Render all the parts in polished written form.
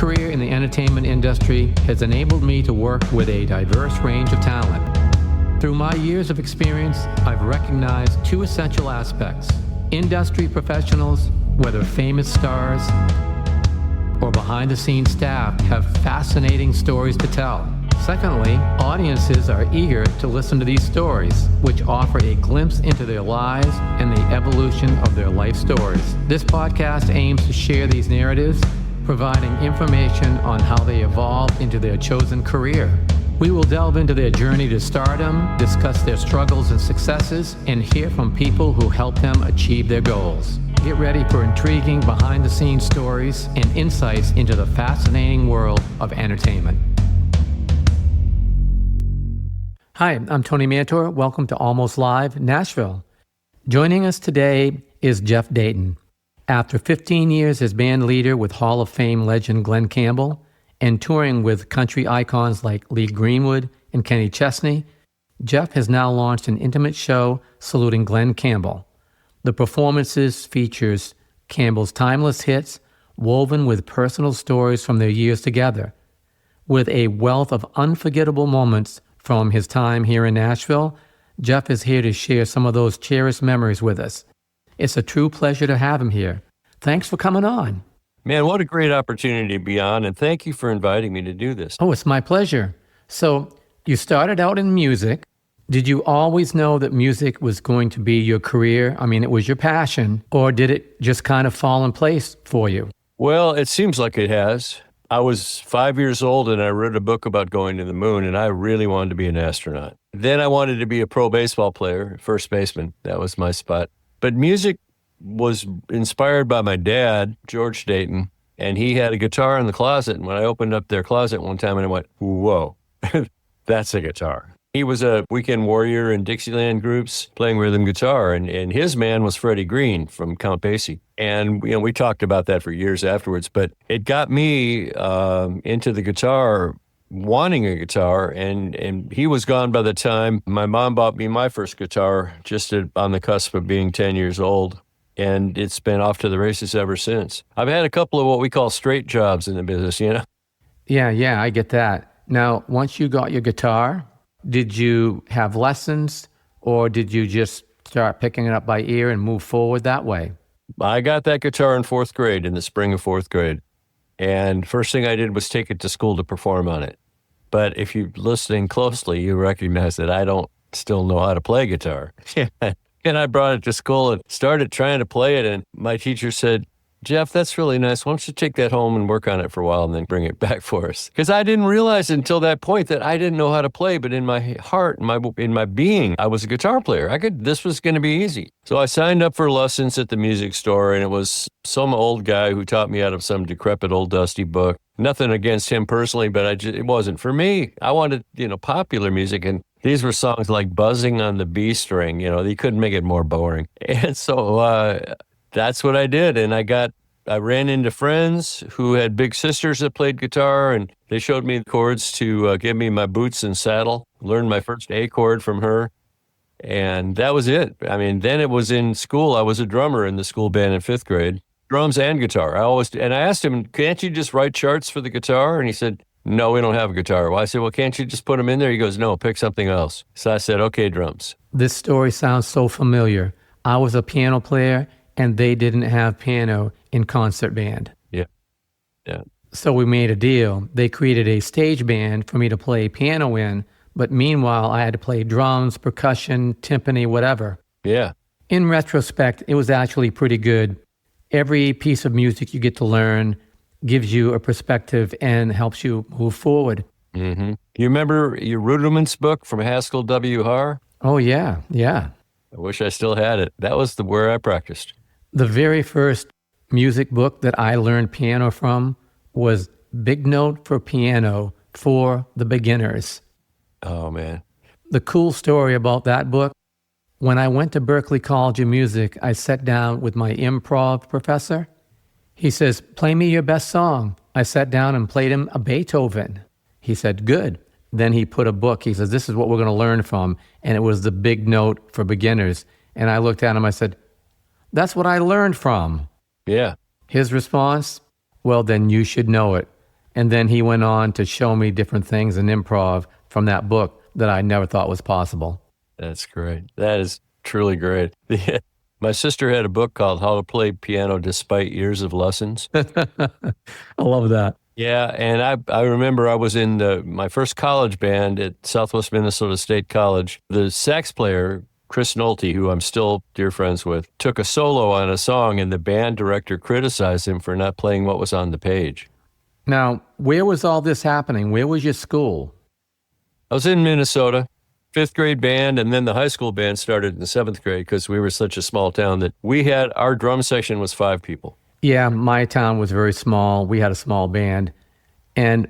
career in the entertainment industry has enabled me to work with a diverse range of talent. Through my years of experience, I've recognized two essential aspects. Industry professionals, whether famous stars or behind-the-scenes staff, have fascinating stories to tell. Secondly, audiences are eager to listen to these stories, which offer a glimpse into their lives and the evolution of their life stories. This podcast aims to share these narratives, providing information on how they evolved into their chosen career. We will delve into their journey to stardom, discuss their struggles and successes, and hear from people who helped them achieve their goals. Get ready for intriguing behind-the-scenes stories and insights into the fascinating world of entertainment. Hi, I'm Tony Mantor. Welcome to Almost Live, Nashville. Joining us today is Jeff Dayton. After 15 years as band leader with Hall of Fame legend Glen Campbell and touring with country icons like Lee Greenwood and Kenny Chesney, Jeff has now launched an intimate show saluting Glen Campbell. The performances features Campbell's timeless hits woven with personal stories from their years together, with a wealth of unforgettable moments from his time here in Nashville. Jeff is here to share some of those cherished memories with us. It's a true pleasure to have him here. Thanks for coming on. Man, what a great opportunity to be on, and thank you for inviting me to do this. Oh, it's my pleasure. So, you started out in music. Did you always know that music was going to be your career? I mean, it was your passion, or did it just kind of fall in place for you? Well, it seems like it has. I was 5 years old and I read a book about going to the moon, and I really wanted to be an astronaut. Then I wanted to be a pro baseball player, first baseman. That was my spot. But music was inspired by my dad, George Dayton, and he had a guitar in the closet. And when I opened up their closet one time, and I went, whoa, that's a guitar. He was a weekend warrior in Dixieland groups playing rhythm guitar, and his man was Freddie Green from Count Basie. And we talked about that for years afterwards, but it got me into the guitar, wanting a guitar, and he was gone by the time my mom bought me my first guitar, just on the cusp of being 10 years old. And it's been off to the races ever since. I've had a couple of what we call straight jobs in the business, Yeah, I get that. Now, once you got your guitar, did you have lessons, or did you just start picking it up by ear and move forward that way? I got that guitar in fourth grade, in the spring of fourth grade. And first thing I did was take it to school to perform on it. But if you're listening closely, you recognize that I don't still know how to play guitar. And I brought it to school and started trying to play it. And my teacher said, Jeff, that's really nice. Why don't you take that home and work on it for a while and then bring it back for us? Because I didn't realize until that point that I didn't know how to play, but in my heart, in my being, I was a guitar player. This was going to be easy. So I signed up for lessons at the music store, and it was some old guy who taught me out of some decrepit old dusty book. Nothing against him personally, but it wasn't for me. I wanted, popular music, and these were songs like Buzzing on the B string. You couldn't make it more boring. And so that's what I did. And I ran into friends who had big sisters that played guitar, and they showed me the chords to give me my boots and saddle. Learned my first A chord from her. And that was it. I mean, then it was in school. I was a drummer in the school band in fifth grade, drums and guitar. I asked him, can't you just write charts for the guitar? And he said, no, we don't have a guitar. Well, I said, well, can't you just put them in there? He goes, no, pick something else. So I said, okay, drums. This story sounds so familiar. I was a piano player, and they didn't have piano in concert band. Yeah. So we made a deal. They created a stage band for me to play piano in, but meanwhile, I had to play drums, percussion, timpani, whatever. Yeah. In retrospect, it was actually pretty good. Every piece of music you get to learn gives you a perspective and helps you move forward. Mm-hmm. You remember your Rudiments book from Haskell W. Haar? Oh, yeah. I wish I still had it. That was where I practiced. The very first music book that I learned piano from was Big Note for Piano for the Beginners. Oh, man. The cool story about that book, when I went to Berklee College of Music, I sat down with my improv professor. He says, play me your best song. I sat down and played him a Beethoven. He said, good. Then he put a book. He says, this is what we're going to learn from. And it was the Big Note for Beginners. And I looked at him, I said, that's what I learned from. Yeah. His response, well, then you should know it. And then he went on to show me different things in improv from that book that I never thought was possible. That's great. That is truly great. My sister had a book called How to Play Piano Despite Years of Lessons. I love that. Yeah, and I remember I was in my first college band at Southwest Minnesota State College. The sax player, Chris Nolte, who I'm still dear friends with, took a solo on a song, and the band director criticized him for not playing what was on the page. Now, where was all this happening? Where was your school? I was in Minnesota, 5th grade band, and then the high school band started in the 7th grade because we were such a small town that our drum section was 5 people. Yeah, my town was very small. We had a small band, and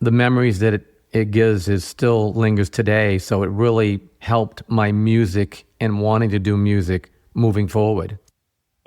the memories that it gives is still lingers today. So it really helped my music and wanting to do music moving forward.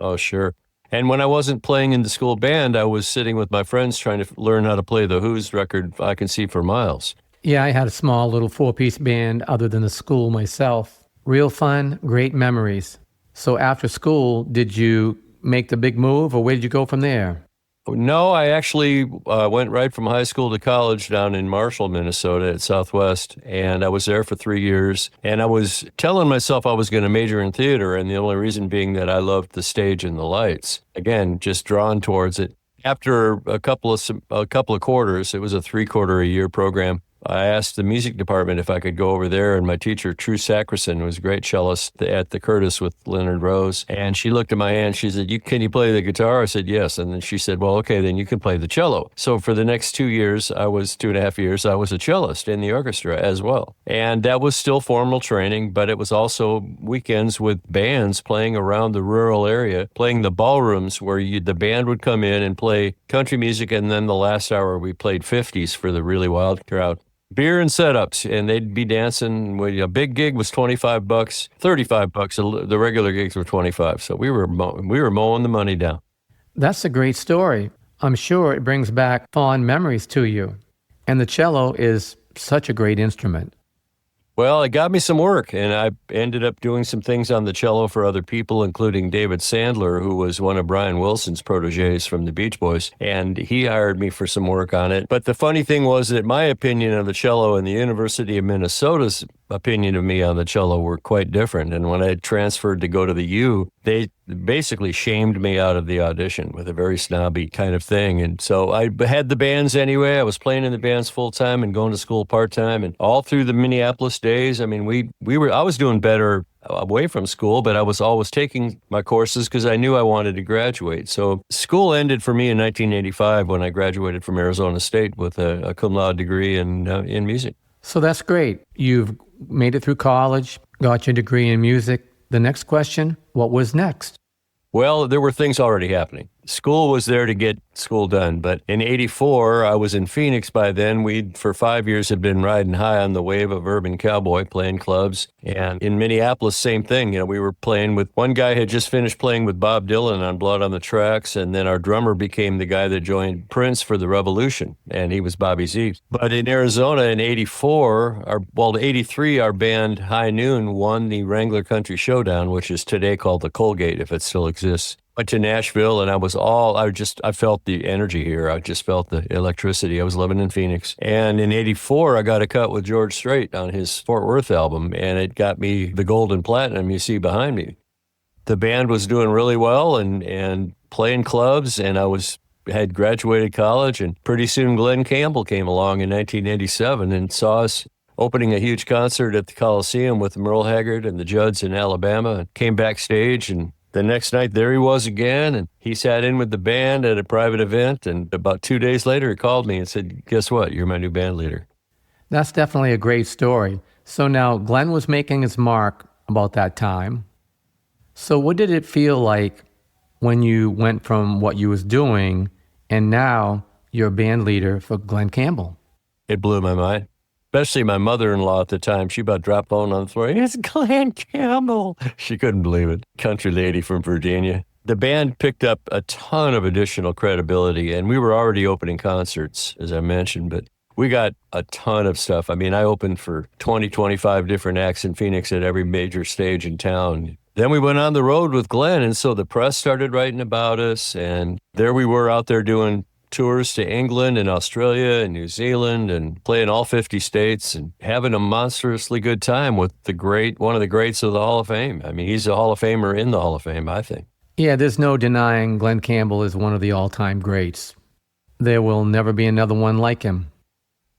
Oh, sure. And when I wasn't playing in the school band, I was sitting with my friends trying to learn how to play the Who's record, I Can See for Miles. Yeah, I had a small little 4-piece band other than the school myself. Real fun, great memories. So after school, did you make the big move, or where did you go from there? No, I actually went right from high school to college down in Marshall, Minnesota at Southwest, and I was there for 3 years. And I was telling myself I was going to major in theater, and the only reason being that I loved the stage and the lights. Again, just drawn towards it. After a couple of quarters, it was a 3-quarter-a-year program, I asked the music department if I could go over there, and my teacher, True Sackerson, was a great cellist at the Curtis with Leonard Rose. And she looked at my hand. She said, can you play the guitar? I said, yes. And then she said, well, okay, then you can play the cello. So for the next 2 years, 2.5 years, I was a cellist in the orchestra as well. And that was still formal training, but it was also weekends with bands playing around the rural area, playing the ballrooms where the band would come in and play country music. And then the last hour, we played 50s for the really wild crowd. Beer and setups, and they'd be dancing. A big gig was $25, $35. The regular gigs were $25. So we were mowing the money down. That's a great story. I'm sure it brings back fond memories to you. And the cello is such a great instrument. Well, it got me some work, and I ended up doing some things on the cello for other people, including David Sandler, who was one of Brian Wilson's protégés from the Beach Boys, and he hired me for some work on it. But the funny thing was that my opinion of the cello and the University of Minnesota's opinion of me on the cello were quite different. And when I transferred to go to the U, they basically shamed me out of the audition with a very snobby kind of thing. And so I had the bands anyway. I was playing in the bands full time and going to school part time, and all through the Minneapolis days. I mean, I was doing better away from school, but I was always taking my courses because I knew I wanted to graduate. So school ended for me in 1985 when I graduated from Arizona State with a cum laude degree in music. So that's great. You've made it through college, got your degree in music. The next question, what was next? Well, there were things already happening. School was there to get school done, but in 84, I was in Phoenix by then. We, for 5 years, had been riding high on the wave of urban cowboy, playing clubs. And in Minneapolis, same thing. We were playing with, one guy had just finished playing with Bob Dylan on Blood on the Tracks, and then our drummer became the guy that joined Prince for the Revolution, and he was Bobby Z. But in Arizona in 83, our band High Noon won the Wrangler Country Showdown, which is today called the Colgate, if it still exists. Went to Nashville, and I felt the energy here. I just felt the electricity. I was living in Phoenix. And in 84, I got a cut with George Strait on his Fort Worth album, and it got me the gold and platinum you see behind me. The band was doing really well and playing clubs, and I had graduated college, and pretty soon Glen Campbell came along in 1987 and saw us opening a huge concert at the Coliseum with Merle Haggard and the Judds in Alabama, and came backstage, and the next night, there he was again, and he sat in with the band at a private event, and about 2 days later, he called me and said, guess what? You're my new band leader. That's definitely a great story. So now Glen was making his mark about that time. So what did it feel like when you went from what you was doing, and now you're a band leader for Glen Campbell? It blew my mind. Especially my mother-in-law at the time. She about dropped phone on the floor. It's Glen Campbell. She couldn't believe it. Country lady from Virginia. The band picked up a ton of additional credibility, and we were already opening concerts, as I mentioned, but we got a ton of stuff. I mean, I opened for 25 different acts in Phoenix at every major stage in town. Then we went on the road with Glen, and so the press started writing about us, and there we were out there doing tours to England and Australia and New Zealand and playing all 50 states and having a monstrously good time with one of the greats of the Hall of Fame. I mean, he's a Hall of Famer in the Hall of Fame, I think. Yeah, there's no denying Glen Campbell is one of the all-time greats. There will never be another one like him.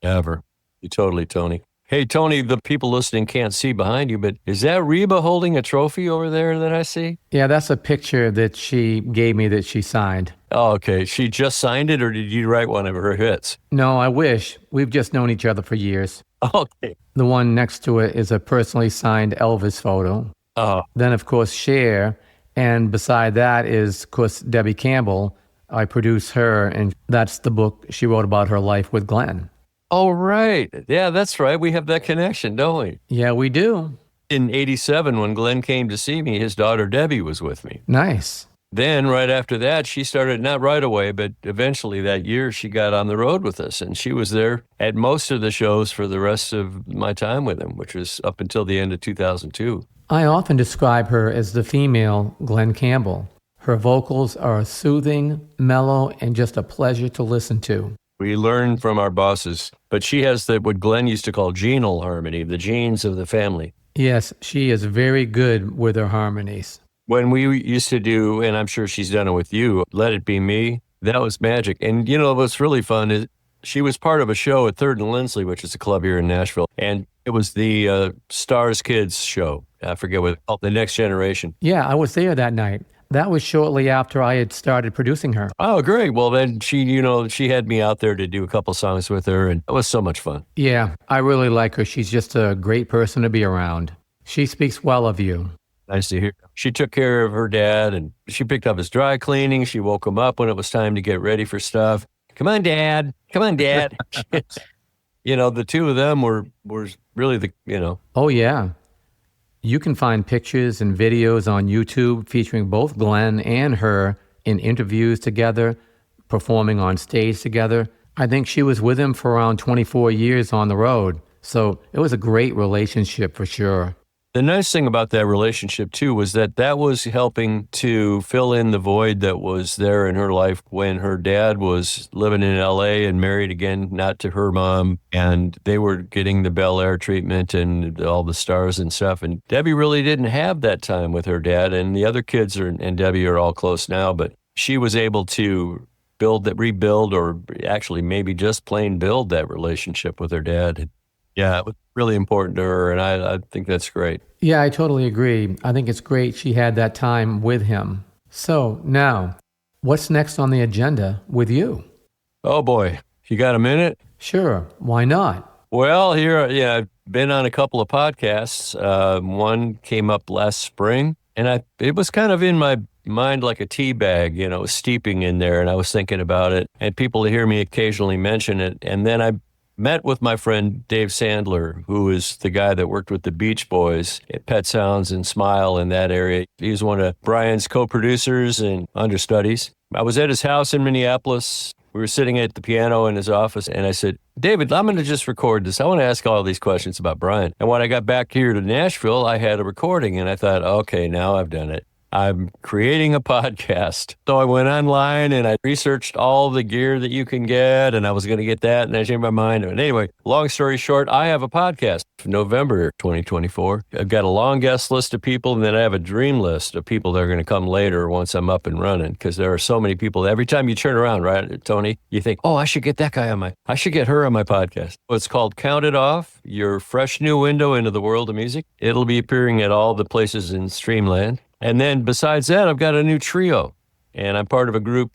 Ever. You totally, Tony. Hey, Tony, the people listening can't see behind you, but is that Reba holding a trophy over there that I see? Yeah, that's a picture that she gave me that she signed. Oh, okay. She just signed it, or did you write one of her hits? No, I wish. We've just known each other for years. Okay. The one next to it is a personally signed Elvis photo. Oh. Then, of course, Cher. And beside that is, of course, Debbie Campbell. I produce her, and that's the book she wrote about her life with Glenn. Oh, right. Yeah, that's right. We have that connection, don't we? Yeah, we do. In 87, when Glenn came to see me, his daughter Debbie was with me. Nice. Then, right after that, she started, not right away, but eventually that year, she got on the road with us. And she was there at most of the shows for the rest of my time with him, which was up until the end of 2002. I often describe her as the female Glen Campbell. Her vocals are soothing, mellow, and just a pleasure to listen to. We learn from our bosses, but she has what Glenn used to call genal harmony, the genes of the family. Yes, she is very good with her harmonies. When we used to do, and I'm sure she's done it with you, Let It Be Me, that was magic. And you know what's really fun is she was part of a show at 3rd and Lindsley, which is a club here in Nashville, and it was the Stars Kids show. I forget what it's called, The Next Generation. Yeah, I was there that night. That was shortly after I had started producing her. Oh, great. Well, then she had me out there to do a couple songs with her, and it was so much fun. Yeah, I really like her. She's just a great person to be around. She speaks well of you. Nice to hear. She took care of her dad, and she picked up his dry cleaning. She woke him up when it was time to get ready for stuff. Come on, Dad. Come on, Dad. The two of them were really Oh, yeah. You can find pictures and videos on YouTube featuring both Glenn and her in interviews together, performing on stage together. I think she was with him for around 24 years on the road. So it was a great relationship for sure. The nice thing about that relationship, too, was that was helping to fill in the void that was there in her life when her dad was living in L.A. and married again, not to her mom, and they were getting the Bel Air treatment and all the stars and stuff. And Debbie really didn't have that time with her dad, and the other kids and Debbie are all close now, but she was able to rebuild, or actually maybe just plain build that relationship with her dad. Yeah, it was really important to her, and I think that's great. Yeah, I totally agree. I think it's great she had that time with him. So now, what's next on the agenda with you? Oh boy, you got a minute? Sure, why not? Well, I've been on a couple of podcasts. One came up last spring, and it was kind of in my mind like a tea bag, steeping in there, and I was thinking about it, and people hear me occasionally mention it, and then I met with my friend Dave Sandler, who is the guy that worked with the Beach Boys at Pet Sounds and Smile in that area. He's one of Brian's co-producers and understudies. I was at his house in Minneapolis. We were sitting at the piano in his office, and I said, David, I'm going to just record this. I want to ask all these questions about Brian. And when I got back here to Nashville, I had a recording, and I thought, okay, now I've done it. I'm creating a podcast. So I went online and I researched all the gear that you can get, and I was going to get that, and I changed my mind. And anyway, long story short, I have a podcast for November 2024. I've got a long guest list of people, and then I have a dream list of people that are going to come later once I'm up and running, because there are so many people. Every time you turn around, right, Tony, you think, I should get that guy I should get her on my podcast. It's called Count It Off, your fresh new window into the world of music. It'll be appearing at all the places in Streamland. And then besides that, I've got a new trio, and I'm part of a group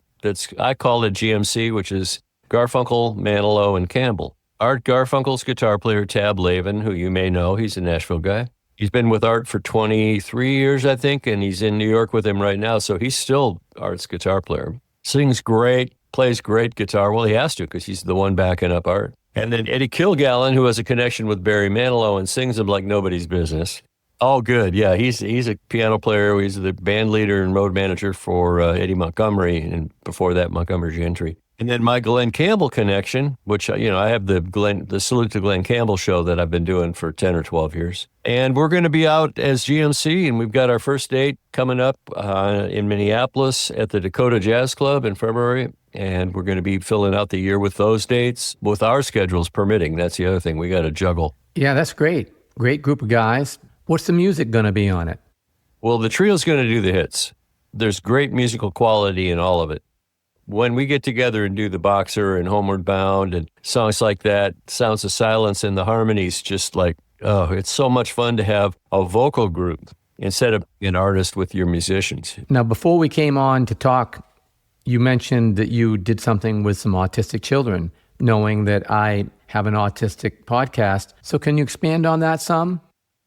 I call it GMC, which is Garfunkel, Manilow, and Campbell. Art Garfunkel's guitar player, Tab Lavin, who you may know, he's a Nashville guy. He's been with Art for 23 years, I think, and he's in New York with him right now, so he's still Art's guitar player. Sings great, plays great guitar. Well, he has to, because he's the one backing up Art. And then Eddie Kilgallen, who has a connection with Barry Manilow and sings him like nobody's business. Oh, good. Yeah, he's a piano player. He's the band leader and road manager for Eddie Montgomery, and before that, Montgomery Gentry. And then my Glen Campbell connection, which, I have the Salute to Glen Campbell show that I've been doing for 10 or 12 years. And we're going to be out as GMC, and we've got our first date coming up in Minneapolis at the Dakota Jazz Club in February. And we're going to be filling out the year with those dates, with our schedules permitting. That's the other thing we got to juggle. Yeah, that's great. Great group of guys. What's the music going to be on it? Well, the trio's going to do the hits. There's great musical quality in all of it. When we get together and do The Boxer and Homeward Bound and songs like that, Sounds of Silence and the harmonies, just like, oh, it's so much fun to have a vocal group instead of an artist with your musicians. Now, before we came on to talk, you mentioned that you did something with some autistic children, knowing that I have an autistic podcast. So can you expand on that some?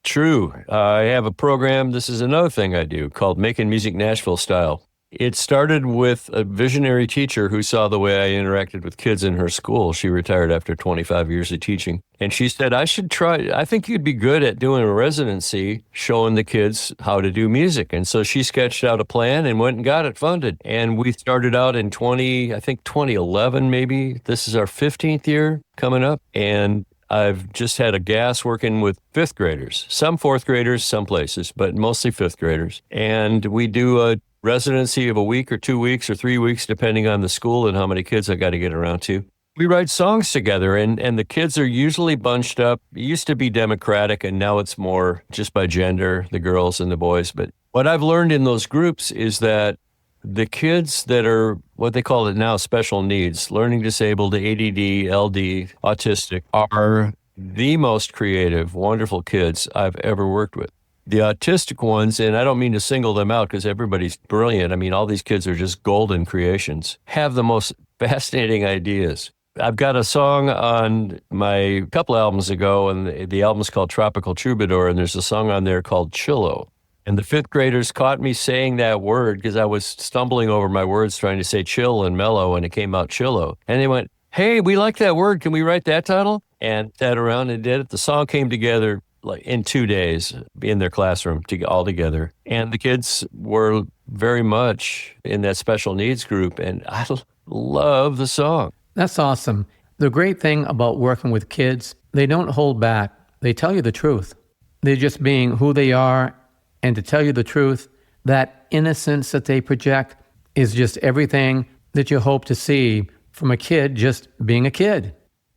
True. I have a program, this is another thing I do, called Making Music Nashville Style. It started with a visionary teacher who saw the way I interacted with kids in her school. She retired after 25 years of teaching. And she said, I think you'd be good at doing a residency showing the kids how to do music. And so she sketched out a plan and went and got it funded. And we started out in 2011 maybe. This is our 15th year coming up. And I've just had a gas working with fifth graders, some fourth graders, some places, but mostly fifth graders. And we do a residency of a week or 2 weeks or 3 weeks, depending on the school and how many kids I got to get around to. We write songs together, and the kids are usually bunched up. It used to be democratic, and now it's more just by gender, the girls and the boys. But what I've learned in those groups is that the kids that are what they call it now special needs, learning disabled, ADD, LD, autistic, are the most creative, wonderful kids I've ever worked with. The autistic ones, and I don't mean to single them out because everybody's brilliant. I mean, all these kids are just golden creations, have the most fascinating ideas. I've got a song on my couple albums ago, and the album's called Tropical Troubadour, and there's a song on there called Chillo. And the fifth graders caught me saying that word because I was stumbling over my words trying to say chill and mellow, and it came out Chillo. And they went, hey, we like that word. Can we write that title? And sat around and did it. The song came together like in 2 days in their classroom all together. And the kids were very much in that special needs group. And I love the song. That's awesome. The great thing about working with kids, they don't hold back. They tell you the truth. They're just being who they are. And to tell you the truth, that innocence that they project is just everything that you hope to see from a kid just being a kid.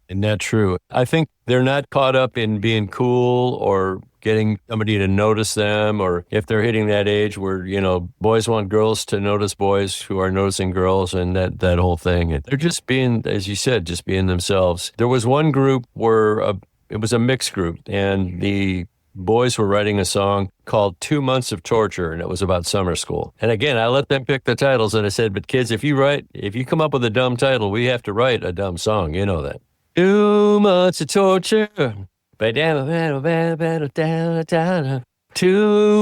Isn't that true? I think they're not caught up in being cool or getting somebody to notice them, or if they're hitting that age where, boys want girls to notice boys who are noticing girls and that whole thing. And they're just being, as you said, just being themselves. There was one group where it was a mixed group, and the boys were writing a song called 2 Months of Torture, and it was about summer school. And again, I let them pick the titles, and I said, but kids, if you come up with a dumb title, we have to write a dumb song. You know that. 2 months of torture. 2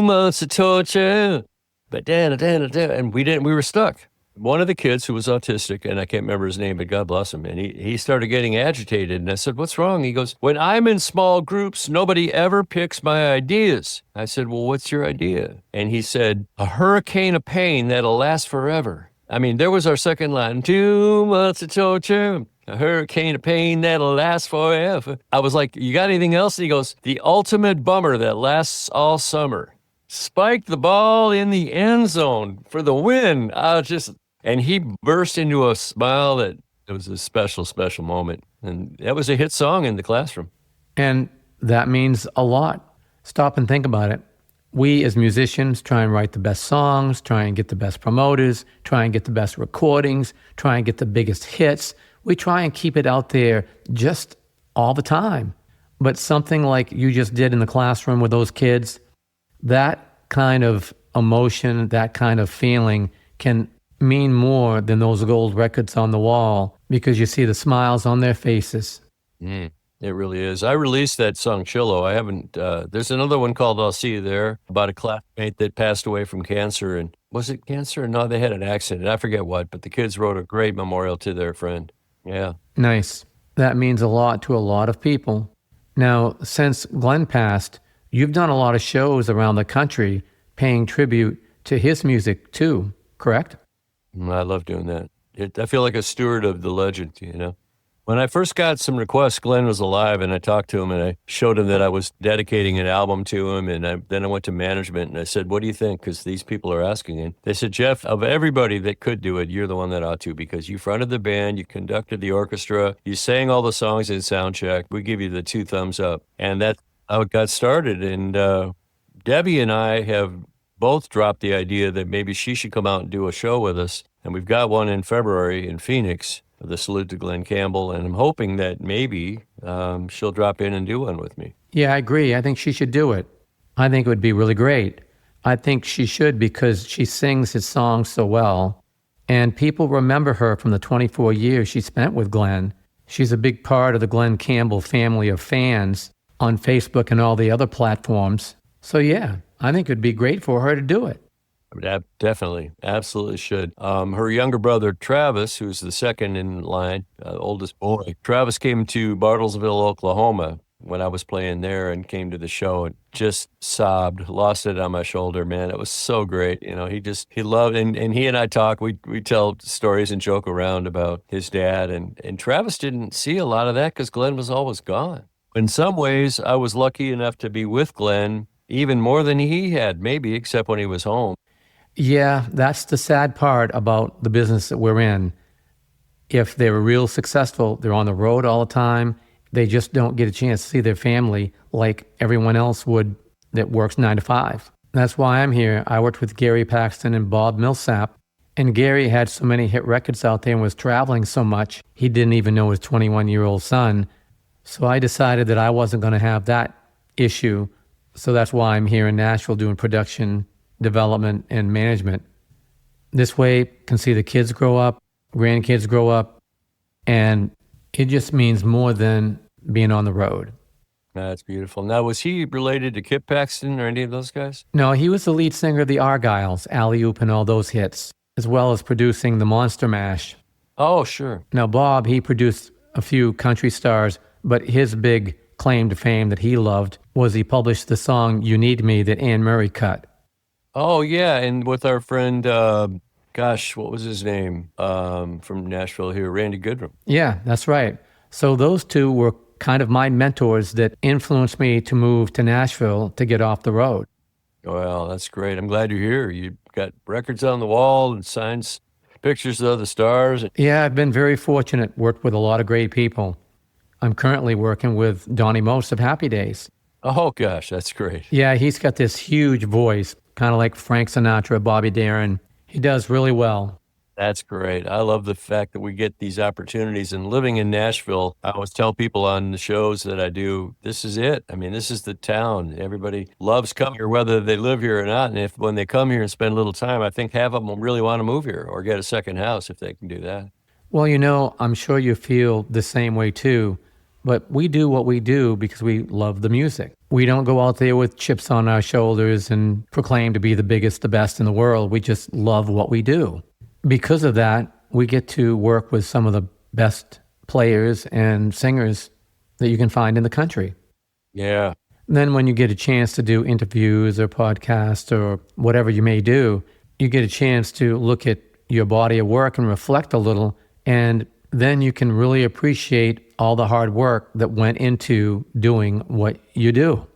months of torture. And we were stuck. One of the kids who was autistic, and I can't remember his name, but God bless him, and he started getting agitated. And I said, what's wrong? He goes, when I'm in small groups, nobody ever picks my ideas. I said, well, what's your idea? And he said, a hurricane of pain that'll last forever. I mean, there was our second line, 2 months of torture. A hurricane of pain that'll last forever. I was like, you got anything else? And he goes, the ultimate bummer that lasts all summer. Spike the ball in the end zone for the win. And he burst into a smile that it was a special, special moment. And that was a hit song in the classroom. And that means a lot. Stop and think about it. We as musicians try and write the best songs, try and get the best promoters, try and get the best recordings, try and get the biggest hits. We try and keep it out there just all the time. But something like you just did in the classroom with those kids, that kind of emotion, that kind of feeling can mean more than those gold records on the wall because you see the smiles on their faces. It really is. I released that song, Chillo. I haven't, there's another one called I'll See You There, about a classmate that passed away from cancer. And was it cancer? No, they had an accident. I forget what, but the kids wrote a great memorial to their friend. Yeah. Nice. That means a lot to a lot of people. Now, since Glenn passed, you've done a lot of shows around the country paying tribute to his music too, correct? I love doing that. I feel like a steward of the legend, you know. When I first got some requests, Glenn was alive, and I talked to him, and I showed him that I was dedicating an album to him, and then I went to management, and I said, what do you think? Because these people are asking. And they said, Jeff, of everybody that could do it, you're the one that ought to, because you fronted the band, you conducted the orchestra, you sang all the songs in soundcheck. We give you the 2 thumbs up. And that's how it got started. And Debbie and I have both dropped the idea that maybe she should come out and do a show with us. And we've got one in February in Phoenix, the Salute to Glen Campbell, and I'm hoping that maybe she'll drop in and do one with me. Yeah, I agree. I think she should do it. I think it would be really great. I think she should because she sings his songs so well, and people remember her from the 24 years she spent with Glenn. She's a big part of the Glen Campbell family of fans on Facebook and all the other platforms. So yeah, I think it would be great for her to do it. Definitely. Absolutely should. Her younger brother, Travis, who's the second in line, oldest boy, Travis came to Bartlesville, Oklahoma when I was playing there and came to the show and just sobbed, lost it on my shoulder, man. It was so great. You know, he loved, and he and I talk, we tell stories and joke around about his dad. And Travis didn't see a lot of that because Glenn was always gone. In some ways, I was lucky enough to be with Glenn even more than he had, maybe, except when he was home. Yeah, that's the sad part about the business that we're in. If they're real successful, they're on the road all the time. They just don't get a chance to see their family like everyone else would that works 9 to 5. That's why I'm here. I worked with Gary Paxton and Bob Millsap, and Gary had so many hit records out there and was traveling so much, he didn't even know his 21-year-old son. So I decided that I wasn't going to have that issue. So that's why I'm here in Nashville doing production, development, and management. This way, can see the kids grow up, grandkids grow up, and it just means more than being on the road. That's beautiful. Now, was he related to Kip Paxton or any of those guys? No, he was the lead singer of the Argyles, Alley Oop and all those hits, as well as producing the Monster Mash. Oh, sure. Now, Bob, he produced a few country stars, but his big claim to fame that he loved was he published the song You Need Me that Anne Murray cut. Oh, yeah, and with our friend, what was his name, from Nashville here, Randy Goodrum. Yeah, that's right. So those two were kind of my mentors that influenced me to move to Nashville to get off the road. Well, that's great. I'm glad you're here. You got records on the wall and signs, pictures of the stars. Yeah, I've been very fortunate, worked with a lot of great people. I'm currently working with Donnie Most of Happy Days. Oh, gosh, that's great. Yeah, he's got this huge voice, kind of like Frank Sinatra, Bobby Darin. He does really well. That's great. I love the fact that we get these opportunities. And living in Nashville, I always tell people on the shows that I do, this is it. I mean, this is the town. Everybody loves coming here, whether they live here or not. And when they come here and spend a little time, I think half of them will really want to move here or get a second house if they can do that. Well, you know, I'm sure you feel the same way too. But we do what we do because we love the music. We don't go out there with chips on our shoulders and proclaim to be the biggest, the best in the world. We just love what we do. Because of that, we get to work with some of the best players and singers that you can find in the country. Yeah. Then when you get a chance to do interviews or podcasts or whatever you may do, you get a chance to look at your body of work and reflect a little, and then you can really appreciate all the hard work that went into doing what you do.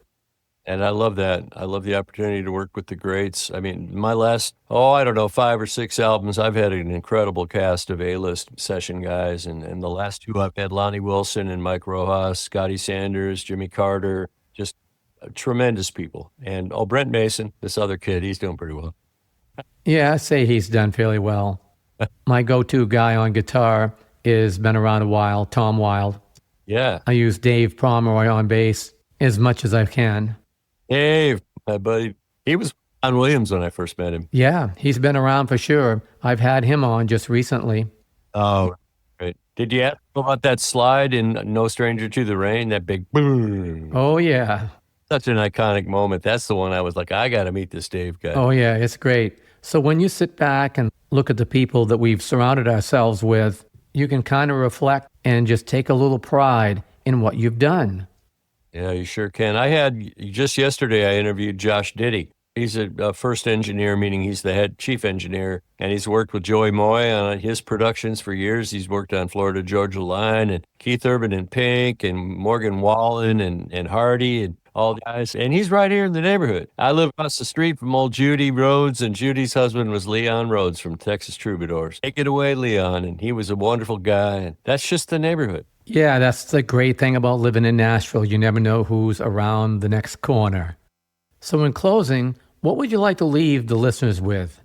And I love that. I love the opportunity to work with the greats. I mean, my last, 5 or 6 albums, I've had an incredible cast of A-list session guys. And the last 2, I've had Lonnie Wilson and Mike Rojas, Scotty Sanders, Jimmy Carter, just tremendous people. And, Brent Mason, this other kid, he's doing pretty well. Yeah, I'd say he's done fairly well. My go-to guy on guitar is been around a while, Tom Wilde. Yeah. I use Dave Pomeroy on bass as much as I can. Dave, my buddy, he was John Williams when I first met him. Yeah, he's been around for sure. I've had him on just recently. Oh, great. Did you ask about that slide in No Stranger to the Rain, that big boom? Oh, yeah. Such an iconic moment. That's the one I was like, I got to meet this Dave guy. Oh, yeah, it's great. So when you sit back and look at the people that we've surrounded ourselves with, you can kind of reflect and just take a little pride in what you've done. Yeah, you sure can. Just yesterday, I interviewed Josh Diddy. He's a first engineer, meaning he's the head chief engineer, and he's worked with Joey Moy on his productions for years. He's worked on Florida Georgia Line and Keith Urban and Pink and Morgan Wallen and Hardy and all the guys. And he's right here in the neighborhood. I live across the street from old Judy Rhodes, and Judy's husband was Leon Rhodes from Texas Troubadours. Take it away, Leon. And he was a wonderful guy. And that's just the neighborhood. Yeah, that's the great thing about living in Nashville. You never know who's around the next corner. So in closing, what would you like to leave the listeners with?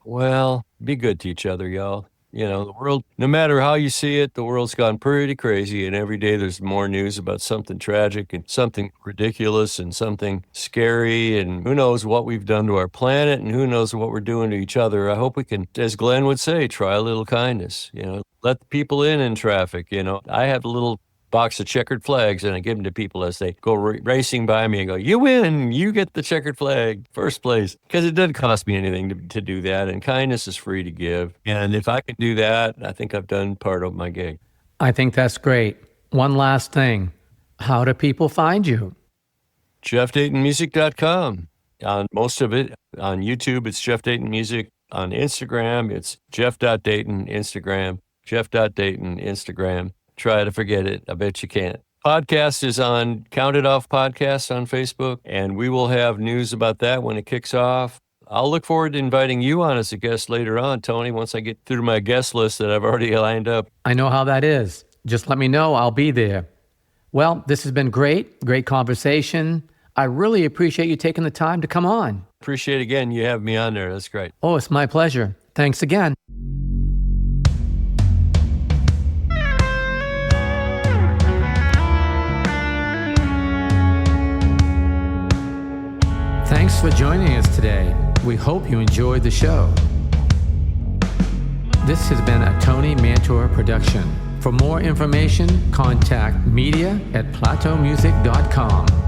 Well, be good to each other, y'all. You know, the world, no matter how you see it, the world's gone pretty crazy, and every day there's more news about something tragic and something ridiculous and something scary, and who knows what we've done to our planet and who knows what we're doing to each other. I hope we can, as Glenn would say, try a little kindness, you know, let the people in traffic, you know. I have a little box of checkered flags, and I give them to people as they go racing by me and go, you win, you get the checkered flag, first place. Because it doesn't cost me anything to do that, and kindness is free to give. And if I can do that, I think I've done part of my gig. I think that's great. One last thing. How do people find you? JeffDaytonMusic.com. On most of it, on YouTube, it's Jeff Dayton Music. On Instagram, it's Jeff.Dayton, Instagram, Jeff.Dayton, Instagram. Try to forget it. I bet you can't. Podcast is on Counted Off Podcast on Facebook, and we will have news about that when it kicks off. I'll look forward to inviting you on as a guest later on, Tony, once I get through my guest list that I've already lined up. I know how that is. Just let me know. I'll be there. Well, this has been great conversation. I really appreciate you taking the time to come on. Appreciate again you have me on there. That's great. Oh, it's my pleasure. Thanks again. Thanks for joining us today. We hope you enjoyed the show. This has been a Tony Mantor production. For more information, contact media@plateaumusic.com.